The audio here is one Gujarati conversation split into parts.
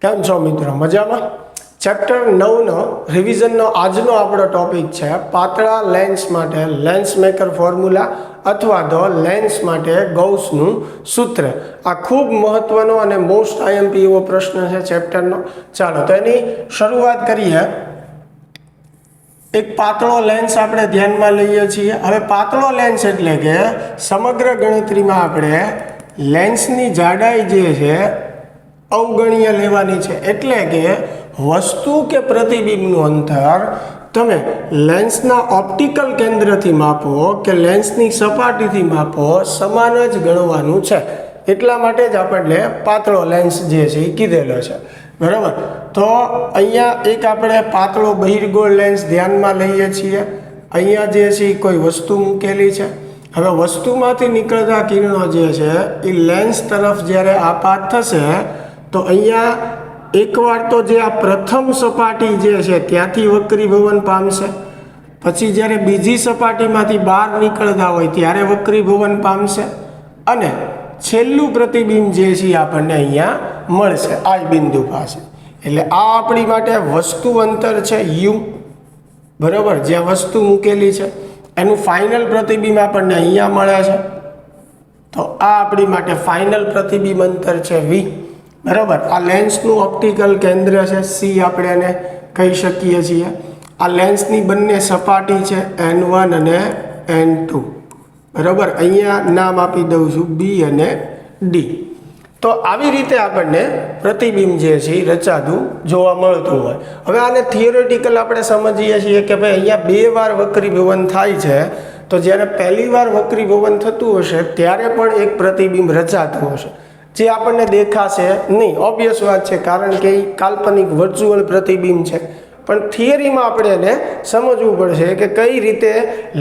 કેમ છો મિત્રો? મજામાં? ચેપ્ટર 9નો રિવિઝનનો આજનો આપણો ટોપિક છે પાતળા લેન્સ માટે લેન્સ મેકર ફોર્મ્યુલા અથવા તો લેન્સ માટે ગૌસનું સૂત્ર. આ ખૂબ મહત્વનો અને મોસ્ટ આઈએમપી એવો પ્રશ્ન છે ચેપ્ટરનો. ચાલો તો એની શરૂઆત કરીએ. એક પાતળો લેન્સ આપણે ધ્યાનમાં લઈએ છીએ. હવે પાતળો લેન્સ એટલે કે સમગ્ર ગણતરીમાં આપણે લેન્સની જાડાઈ જે છે અવગણ્ય લેવાની છે. એટલે કે વસ્તુ કે પ્રતિબિંબનું અંતર તમે લેન્સના ઓપ્ટિકલ કેન્દ્રથી માપો કે લેન્સની સપાટીથી માપો સમાન જ ગણવાનું છે. એટલા માટે જ આપણને પાતળો લેન્સ જે છે એ કીધેલો છે. બરાબર. તો અહીંયા એક આપણે પાતળો બહિર્ગોળ લેન્સ ધ્યાનમાં લઈએ છીએ. અહીંયા જે છે એ કોઈ વસ્તુ મૂકેલી છે. હવે વસ્તુમાંથી નીકળતા કિરણો જે છે એ લેન્સ તરફ જ્યારે આપાત થશે તો અહીંયા એકવાર તો જે આ પ્રથમ સપાટી જે છે ત્યાંથી વક્રીભવન પામશે. પછી જ્યારે બીજી સપાટીમાંથી બહાર નીકળતા હોય ત્યારે વક્રીભવન પામશે અને છેલ્લું પ્રતિબિંબ જે છે આપણને અહીંયા મળશે આ બિંદુ પાસે. એટલે આ આપણી માટે વસ્તુ અંતર છે યુ. બરાબર. જ્યાં વસ્તુ મૂકેલી છે એનું ફાઇનલ પ્રતિબિંબ આપણને અહીંયા મળે છે. તો આ આપણી માટે ફાઇનલ પ્રતિબિંબ અંતર છે વી. બરાબર. આ લેન્સનું ઓપ્ટિકલ કેન્દ્ર છે સી આપણે એને કહી શકીએ છીએ. આ લેન્સની બંને સપાટી છે N1 અને N2. બરાબર. અહીંયા નામ આપી દઉં છું બી અને ડી. તો આવી રીતે આપણને પ્રતિબિંબ જે છે એ રચાતું જોવા મળતું હોય. હવે આને થિયોરેટિકલ આપણે સમજીએ છીએ કે ભાઈ અહીંયા બે વાર વક્રીભવન થાય છે. તો જ્યારે પહેલી વાર વક્રીભવન થતું હશે ત્યારે પણ એક પ્રતિબિંબ રચાતું હશે જે આપણને દેખાશે નહીં. ઓબ્વિયસ વાત છે કારણ કે એ કાલ્પનિક વર્ચ્યુઅલ પ્રતિબિંબ છે. પણ થિયરીમાં આપણે એને સમજવું પડશે કે કઈ રીતે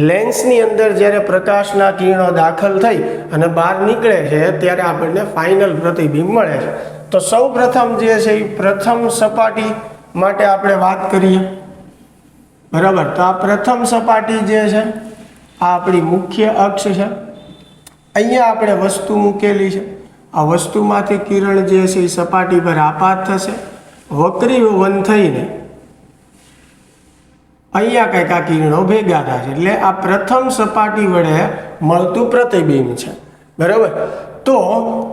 લેન્સની અંદર જ્યારે પ્રકાશના કિરણો દાખલ થઈ અને બહાર નીકળે છે ત્યારે આપણને ફાઇનલ પ્રતિબિંબ મળે છે. તો સૌ પ્રથમ જે છે એ પ્રથમ સપાટી માટે આપણે વાત કરીએ. બરાબર. તો આ પ્રથમ સપાટી જે છે આ આપણી મુખ્ય અક્ષ છે. અહીંયા આપણે વસ્તુ મૂકેલી છે. આ વસ્તુમાંથી કિરણ જે છે એ સપાટી પર આપાત થશે. વક્રીભવન થઈને અહીંયા કંઈક આ કિરણો ભેગા થશે. એટલે આ પ્રથમ સપાટી વડે મળતું પ્રતિબિંબ છે. બરાબર. તો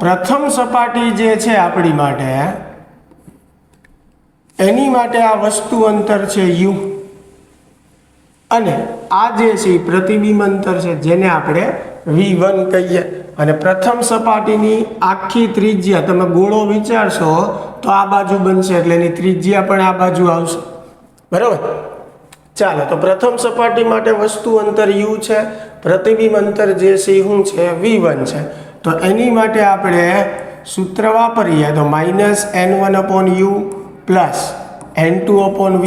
પ્રથમ સપાટી જે છે આપણી માટે એની માટે આ વસ્તુ અંતર છે યુ અને આ જે છે પ્રતિબિંબ અંતર છે જેને આપણે V1 કહીએ. અને પ્રથમ સપાટીની આખી ત્રિજ્યા તમે ગોળો વિચારશો તો આ બાજુ બનશે એટલે એની ત્રિજ્યા પણ આ બાજુ આવશે. બરાબર. ચાલો તો પ્રથમ સપાટી માટે વસ્તુ અંતર યુ છે. પ્રતિબિંબ અંતર જે છે શું છે V1 છે. તો એની માટે આપણે સૂત્ર વાપરીએ તો -N1/u +N2/v.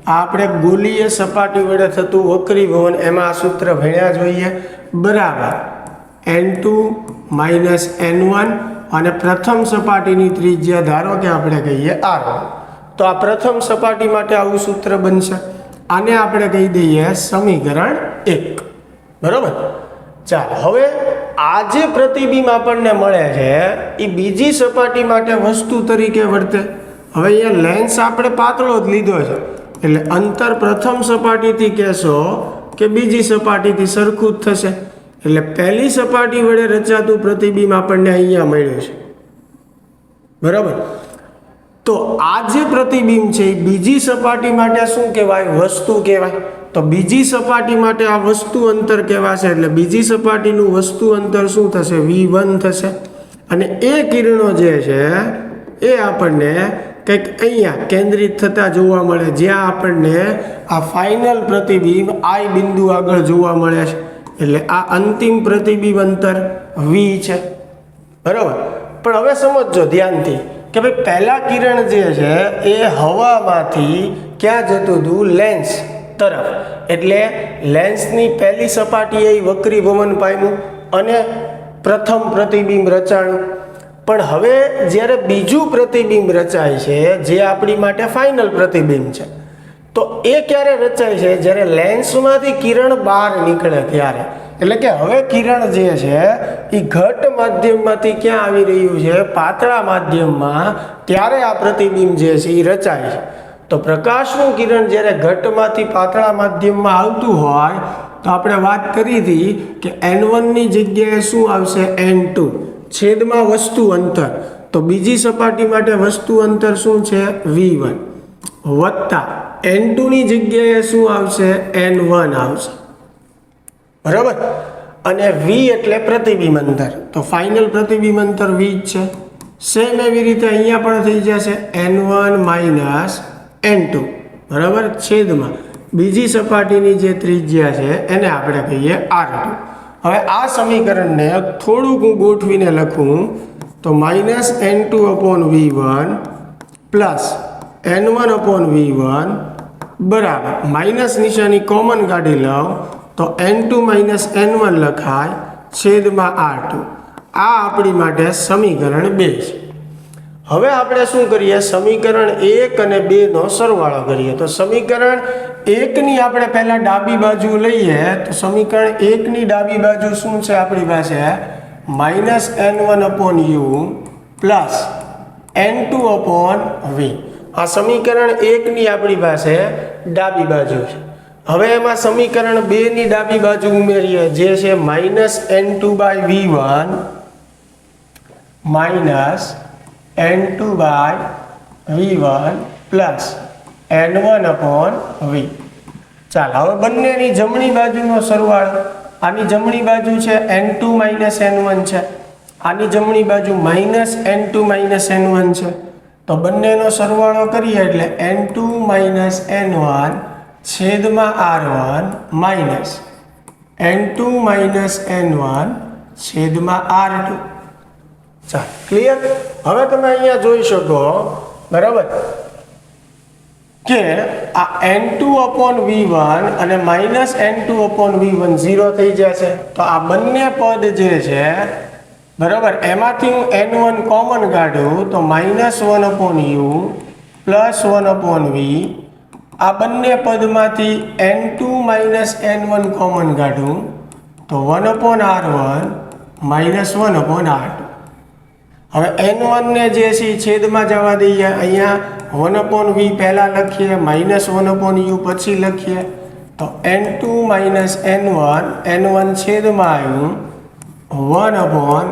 આ આપણે ગોલીય સપાટી વડે થતું વક્રીભવન એમાં આ સૂત્ર ભણ્યા જોઈએ. બરાબર. N2 - N1 અને પ્રથમ સપાટીની ત્રિજ્યા ધારો કે આપણે કહીએ R1. તો આ પ્રથમ સપાટી માટે આવું સૂત્ર બનશે. આને આપણે કહી દઈએ સમીકરણ 1. બરાબર. ચાલો હવે આ જે પ્રતિબિંબ આપણને મળે છે એ બીજી સપાટી માટે વસ્તુ તરીકે વર્તે. હવે અહીંયા લેન્સ આપણે પાતળો જ લીધો છે એટલે અંતર પ્રથમ સપાટીથી કહેશો કે બીજી સપાટીથી સરખું જ થશે. એટલે પહેલી સપાટી વડે રચાતું પ્રતિબિંબ આપણને અહીંયા મળ્યું છે. બરાબર. તો આ જે પ્રતિબિંબ છે એ બીજી સપાટી માટે શું કહેવાય? વસ્તુ કહેવાય. તો બીજી સપાટી માટે આ વસ્તુ અંતર કહેવાશે. એટલે બીજી સપાટીનું વસ્તુ અંતર શું થશે? V1 થશે. અને એ કિરણો જે છે એ આપણને કંઈક અહીંયા કેન્દ્રિત થતા જોવા મળે જ્યાં આપણને આ ફાઇનલ પ્રતિબિંબ I બિંદુ આગળ જોવા મળે છે. એટલે આ અંતિમ પ્રતિબિંબ અંતર V છે. બરાબર. પણ હવે સમજો ધ્યાનથી કે ભાઈ પહેલા કિરણ જે છે એ હવામાંથી ક્યાં જતું હતું? લેન્સ તરફ. એટલે લેન્સની પહેલી સપાટીએ વક્રીભવન પામ્યું અને પ્રથમ પ્રતિબિંબ રચાયું. પણ હવે જ્યારે બીજું પ્રતિબિંબ રચાય છે જે આપણી માટે ફાઇનલ પ્રતિબિંબ છે તો એ ક્યારે રચાય છે? જ્યારે લેન્સમાંથી કિરણ બહાર નીકળે ત્યારે. એટલે કે હવે કિરણ જે છે એ ઘટ માધ્યમમાંથી ક્યાં આવી રહ્યું છે, પાતળા માધ્યમમાં, ત્યારે આ પ્રતિબિંબ જે છે એ રચાય છે. તો પ્રકાશનું કિરણ જ્યારે ઘટમાંથી પાતળા માધ્યમમાં આવતું હોય તો આપણે વાત કરી હતી કે n1 ની જગ્યાએ શું આવશે, n2 છેદમાં વસ્તુ અંતર. તો બીજી સપાટી માટે વસ્તુ અંતર શું છે, v1 વત્તા n2 ની જગ્યાએ શું આવશે, n1 આવશે. બરાબર. અને v એટલે પ્રતિબિંબ અંતર, તો ફાઇનલ પ્રતિબિંબ અંતર v જ છે. સેમ એવી રીતે અહીંયા પણ થઈ જશે n1 માઇનસ n2. બરાબર, છેદમાં બીજી સપાટીની જે ત્રિજ્યા છે એને આપણે કહીએ r2. હવે આ સમીકરણને થોડુંક હું ગોઠવીને લખું તો minus n2 upon v1 plus n1 upon v1 બરાબર માઇનસ નિશાની કોમન કાઢી લઉં તો n2 માઇનસ n1 લખાય છેદમાં r2. આ આપણી માટે સમીકરણ 2 છે. હવે આપણે શું કરીએ, સમીકરણ 1 અને 2 નો સરવાળો કરીએ. તો સમીકરણ 1 ની આપણે પહેલા ડાબી બાજુ લઈએ તો સમીકરણ 1 ની ડાબી બાજુ શું છે આપણી પાસે, minus n1 upon u plus n2 upon v. આ સમીકરણ 1 ની આપણી પાસે ડાબી બાજુ છે. હવે એમાં સમીકરણ 2 ની ડાબી બાજુ ઉમેરીએ જે છે minus n2 by v1 minus n2 by v1 plus n1 upon v. ચાલો હવે બંનેની જમણી બાજુનો સરવાળો, આની જમણી બાજુ છે n2 માઇનસ n1 છે, આની જમણી બાજુ માઇનસ n2 માઇનસ n1 છે. તો બંનેનો સરવાળો કરીએ એટલે n2 માઇનસ n1 છેદમાં r1 minus n2 minus n1 છેદમાં r2. ચાલો ક્લિયર. હવે તમે અહીંયા જોઈ શકો બરાબર કે આ n2 અપોન v1 અને માઇનસ n2 અપોન v1 0 થઈ જશે. તો આ બંને પદ જે છે બરાબર એમાંથી હું n1 કોમન કાઢું તો minus 1 upon u plus 1 upon v. આ બંને પદમાંથી n2 માઇનસ n1 કોમન કાઢું તો 1 upon r1 minus 1 upon r2. હવે n1 ને જે છે છેદમાં જવા દઈએ, અહીંયા 1 અપોન v પહેલાં લખીએ, માઇનસ 1 અપોન u પછી લખીએ. તો n2 માઇનસ n1 છેદમાં આવ્યું 1 upon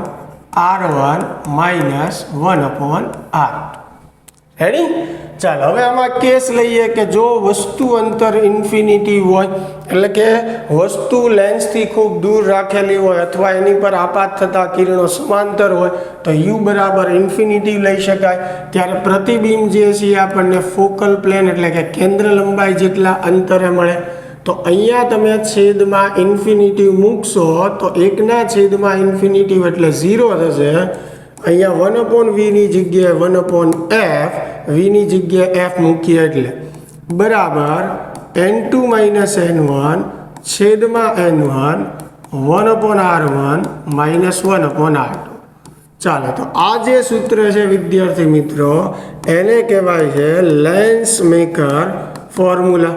r1 minus 1 upon r. Ready. ચાલો હવે આમાં કેસ લઈએ કે જો વસ્તુ અંતર ઇન્ફિનિટી હોય, એટલે કે વસ્તુ લેન્સથી ખૂબ દૂર રાખેલી હોય અથવા એની પર આપાત થતા કિરણો સમાંતર હોય તો u બરાબર ઇન્ફિનિટી લઈ શકાય. ત્યારે પ્રતિબિંબ જે છે એ આપણને ફોકલ પ્લેન એટલે કે કેન્દ્ર લંબાઈ જેટલા અંતરે મળે. તો અહીંયા તમે છેદમાં ઇન્ફિનિટી મૂકશો તો 1 છેદમાં ઇન્ફિનિટી એટલે 0 થશે. અહીંયા 1 અપોન v ની જગ્યાએ 1 અપોન f, v ની જગ્યાએ f મૂકીએ એટલે બરાબર n2 માઇનસ n1 છેદમાં n1 1 upon r1 minus 1 upon r2. ચાલો તો આ જે સૂત્ર છે વિદ્યાર્થી મિત્રો એને કહેવાય છે લેન્સ મેકર ફોર્મ્યુલા.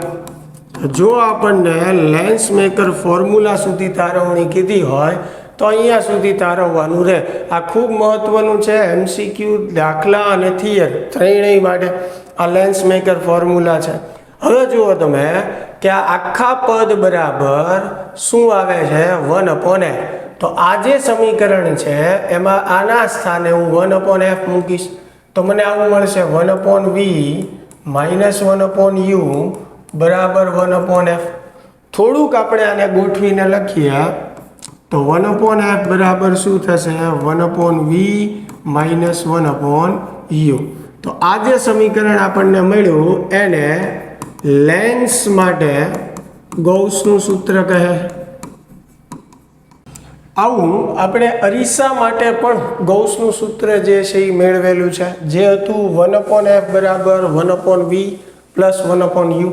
જો આપણને લેન્સ મેકર ફોર્મ્યુલા સુધી તારવણી કીધી હોય તો અહીંયા સુધી તારવવાનું રહે. આ ખૂબ મહત્વનું છે, MCQ દાખલા અને થિયરી ત્રણેય માટે આ લેન્સ મેકર ફોર્મ્યુલા છે. હવે જુઓ તમે કે આ આખા પદ બરાબર શું આવે છે 1 અપોન f. તો આ જે સમીકરણ છે એમાં આના સ્થાને હું 1 અપોન f મૂકીશ તો મને આવું મળશે 1 upon v minus 1 upon u બરાબર 1 અપોન f. થોડુંક આપણે આને ગોઠવીને લખીએ તો 1 અપોન f બરાબર શું થશે 1 upon v minus 1 upon u. તો આ જે સમીકરણ આપણને મળ્યું એને લેન્સ માટે ગૌસનું સૂત્ર કહે. આવું આપણે અરીસા માટે પણ ગૌસનું સૂત્ર જે છે એ મેળવેલું છે, જે હતું 1 અપોન f બરાબર 1 upon v plus 1 upon u.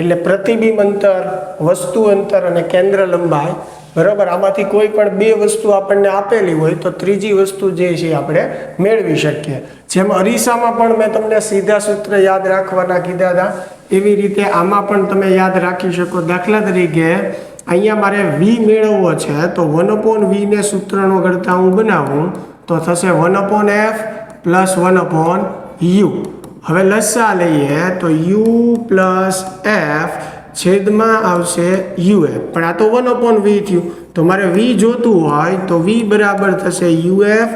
એટલે પ્રતિબિંબ અંતર, વસ્તુ અંતર અને કેન્દ્ર લંબાઈ બરાબર. આમાંથી કોઈ પણ બે વસ્તુ આપણને આપેલી હોય તો ત્રીજી વસ્તુ જે છે આપણે મેળવી શકીએ. જેમ અરીસામાં પણ મેં તમને સીધા સૂત્ર યાદ રાખવાના કીધા હતા એવી રીતે આમાં પણ તમે યાદ રાખી શકો. દાખલા તરીકે અહીંયા મારે વી મેળવવો છે તો 1/v ને સૂત્રનો કરતાં હું બનાવું તો થશે 1/f પ્લસ 1/u. હવે લસા લઈએ તો u પ્લસ એફ છેદમાં આવશે uf, પણ આ તો 1/v થયું તો મારે v જોતું હોય તો v બરાબર થશે uf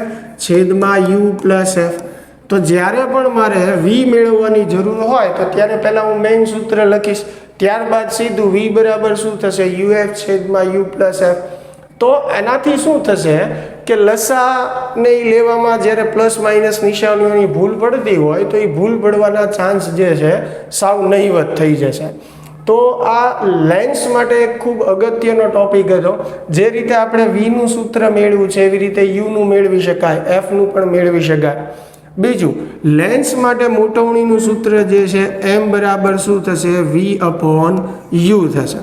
છેદમાં u પ્લસ એફ. તો જ્યારે પણ મારે v મેળવવાની જરૂર હોય તો ત્યારે પહેલાં હું મેઇન સૂત્ર લખીશ, ત્યારબાદ સીધું v બરાબર શું થશે uf છેદમાં u પ્લસ એફ. તો એનાથી શું થશે કે લસાને લેવામાં જ્યારે પ્લસ માઇનસ નિશાનીઓની ભૂલ પડતી હોય તો એ ભૂલ પડવાના ચાન્સ જે છે સાવ નહીવત થઈ જશે. તો આ લેન્સ માટે એક ખૂબ અગત્યનો ટોપિક હતો. જે રીતે આપણે વીનું સૂત્ર મેળવ્યું છે એવી રીતે યુનું મેળવી શકાય, એફનું પણ મેળવી શકાય. બીજું, લેન્સ માટે મોટવણીનું સૂત્ર જે છે એમ બરાબર શું થશે v/u થશે.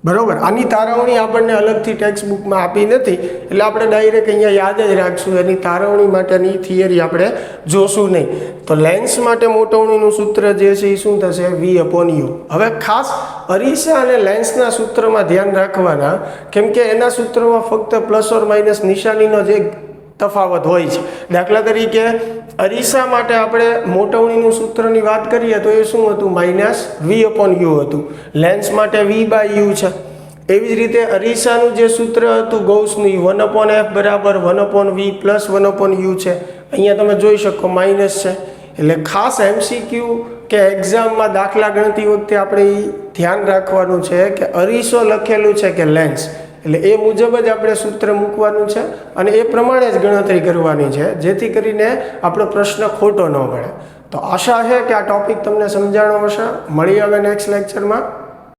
બરોબર, આની તારવણી આપણને અલગથી ટેક્સ્ટ બુકમાં આપી નથી એટલે આપણે ડાયરેક્ટ અહીંયા યાદ જ રાખશું, એની તારવણી માટેની થિયરી આપણે જોશું નહીં. તો લેન્સ માટે મોટવણીનું સૂત્ર જે છે એ શું થશે v/u. હવે ખાસ અરીસા અને લેન્સના સૂત્રમાં ધ્યાન રાખવાના, કેમ કે એના સૂત્રમાં ફક્ત પ્લસ ઓર માઇનસ નિશાનીનો જ એક તફાવત હોય છે. દાખલા તરીકે અરીસા માટે આપણે મોટવણીનું સૂત્રની વાત કરીએ તો એ શું હતું -v/u હતું, લેન્સ માટે v/u છે. એવી જ રીતે અરીસાનું જે સૂત્ર હતું ગૌસનું 1/f બરાબર 1/v પ્લસ 1/u છે. અહીંયા તમે જોઈ શકો માઇનસ છે. એટલે ખાસ MCQ કે એક્ઝામમાં દાખલા ગણતી વખતે આપણે ધ્યાન રાખવાનું છે કે અરીસો લખેલું છે કે લેન્સ, એટલે એ મુજબ જ આપણે સૂત્ર મૂકવાનું છે અને એ પ્રમાણે જ ગણતરી કરવાની છે, જેથી કરીને આપણો પ્રશ્ન ખોટો ન પડે. તો આશા છે કે આ ટોપિક તમને સમજાણો હશે. મળીએ હવે નેક્સ્ટ લેક્ચરમાં.